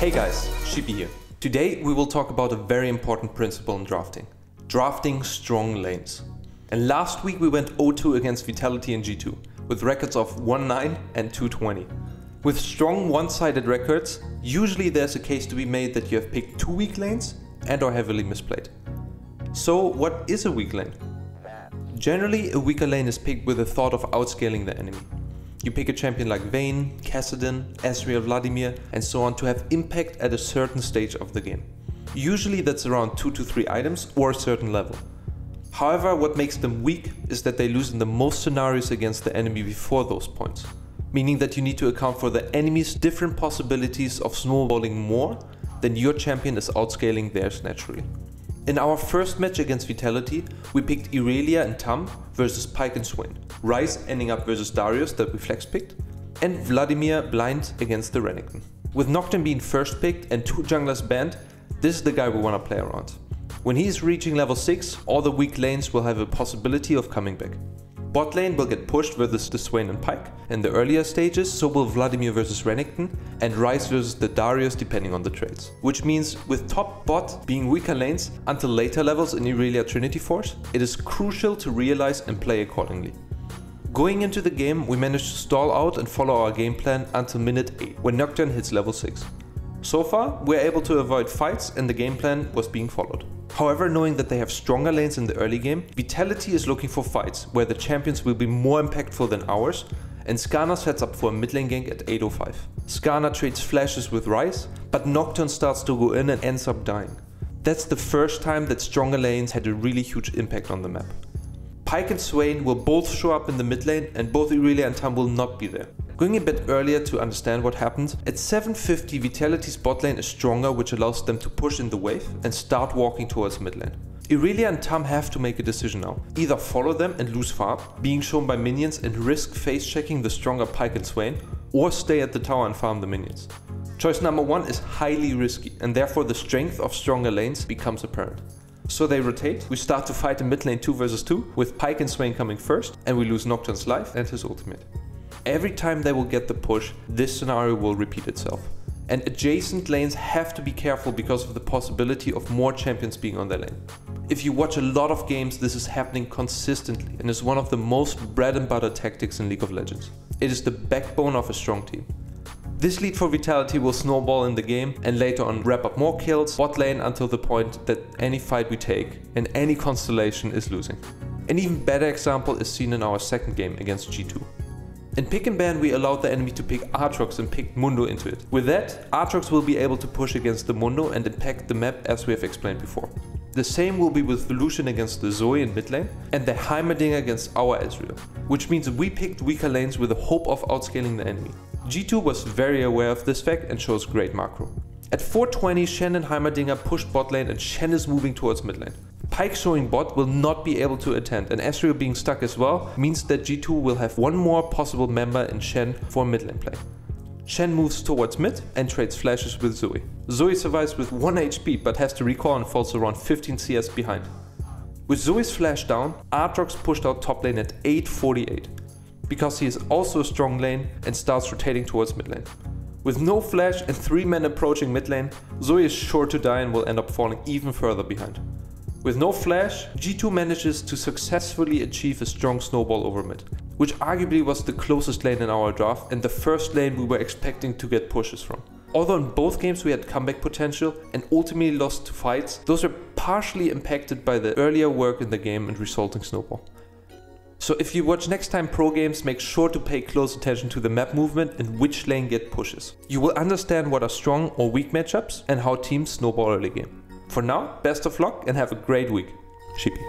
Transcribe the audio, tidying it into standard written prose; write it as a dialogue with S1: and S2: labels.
S1: Hey guys, Sheepy here. Today we will talk about a very important principle in drafting. Drafting strong lanes. And last week we went 0-2 against Vitality in G2, with records of 1-9 and 2-20. With strong one-sided records, usually there's a case to be made that you have picked two weak lanes and are heavily misplayed. So what is a weak lane? Generally, a weaker lane is picked with the thought of outscaling the enemy. You pick a champion like Vayne, Kassadin, Ezreal, Vladimir and so on to have impact at a certain stage of the game. Usually that's around 2 to 3 items or a certain level. However, what makes them weak is that they lose in the most scenarios against the enemy before those points. Meaning that you need to account for the enemy's different possibilities of snowballing more than your champion is outscaling theirs naturally. In our first match against Vitality, we picked Irelia and Tam versus Pyke and Swain, Ryze ending up versus Darius that we flex picked, and Vladimir blind against the Renekton. With Nocturne being first picked and 2 junglers banned, this is the guy we want to play around. When he's reaching level 6, all the weak lanes will have a possibility of coming back. Bot lane will get pushed versus the Swain and Pyke. In the earlier stages, so will Vladimir versus Renekton and Ryze versus the Darius depending on the trades. Which means with top bot being weaker lanes until later levels in Irelia Trinity Force, it is crucial to realize and play accordingly. Going into the game, we managed to stall out and follow our game plan until minute 8, when Nocturne hits level 6. So far, we're able to avoid fights and the game plan was being followed. However, knowing that they have stronger lanes in the early game, Vitality is looking for fights where the champions will be more impactful than ours, and Skarner sets up for a mid lane gank at 8:05. Skarner trades flashes with Ryze, but Nocturne starts to go in and ends up dying. That's the first time that stronger lanes had a really huge impact on the map. Pyke and Swain will both show up in the mid lane and both Irelia and Tam will not be there. Going a bit earlier to understand what happened, at 750 Vitality's bot lane is stronger, which allows them to push in the wave and start walking towards mid lane. Irelia and Tam have to make a decision now. Either follow them and lose farm, being shown by minions and risk face checking the stronger Pyke and Swain, or stay at the tower and farm the minions. Choice number 1 is highly risky and therefore the strength of stronger lanes becomes apparent. So they rotate, we start to fight in mid lane 2 versus 2, with Pyke and Swain coming first, and we lose Nocturne's life and his ultimate. Every time they will get the push, this scenario will repeat itself. And adjacent lanes have to be careful because of the possibility of more champions being on their lane. If you watch a lot of games, this is happening consistently and is one of the most bread and butter tactics in League of Legends. It is the backbone of a strong team. This lead for Vitality will snowball in the game and later on wrap up more kills bot lane until the point that any fight we take and any constellation is losing. An even better example is seen in our second game against G2. In pick and ban we allowed the enemy to pick Aatrox and picked Mundo into it. With that, Aatrox will be able to push against the Mundo and impact the map as we have explained before. The same will be with Lucian against the Zoe in mid lane and the Heimerdinger against our Ezreal, which means we picked weaker lanes with the hope of outscaling the enemy. G2 was very aware of this fact and shows great macro. At 420, Shen and Heimerdinger pushed bot lane and Shen is moving towards mid lane. Pyke showing bot will not be able to attend and Ezreal being stuck as well means that G2 will have one more possible member in Shen for mid lane play. Shen moves towards mid and trades flashes with Zoe. Zoe survives with 1 HP but has to recall and falls around 15 CS behind. With Zoe's flash down, Aatrox pushed out top lane at 8:48 because he is also a strong lane and starts rotating towards mid lane. With no flash and 3 men approaching mid lane, Zoe is sure to die and will end up falling even further behind. With no flash, G2 manages to successfully achieve a strong snowball over mid, which arguably was the closest lane in our draft and the first lane we were expecting to get pushes from. Although in both games we had comeback potential and ultimately lost to fights, those were partially impacted by the earlier work in the game and resulting snowball. So if you watch next time pro games, make sure to pay close attention to the map movement and which lane get pushes. You will understand what are strong or weak matchups and how teams snowball early game. For now, best of luck and have a great week. Sheepy.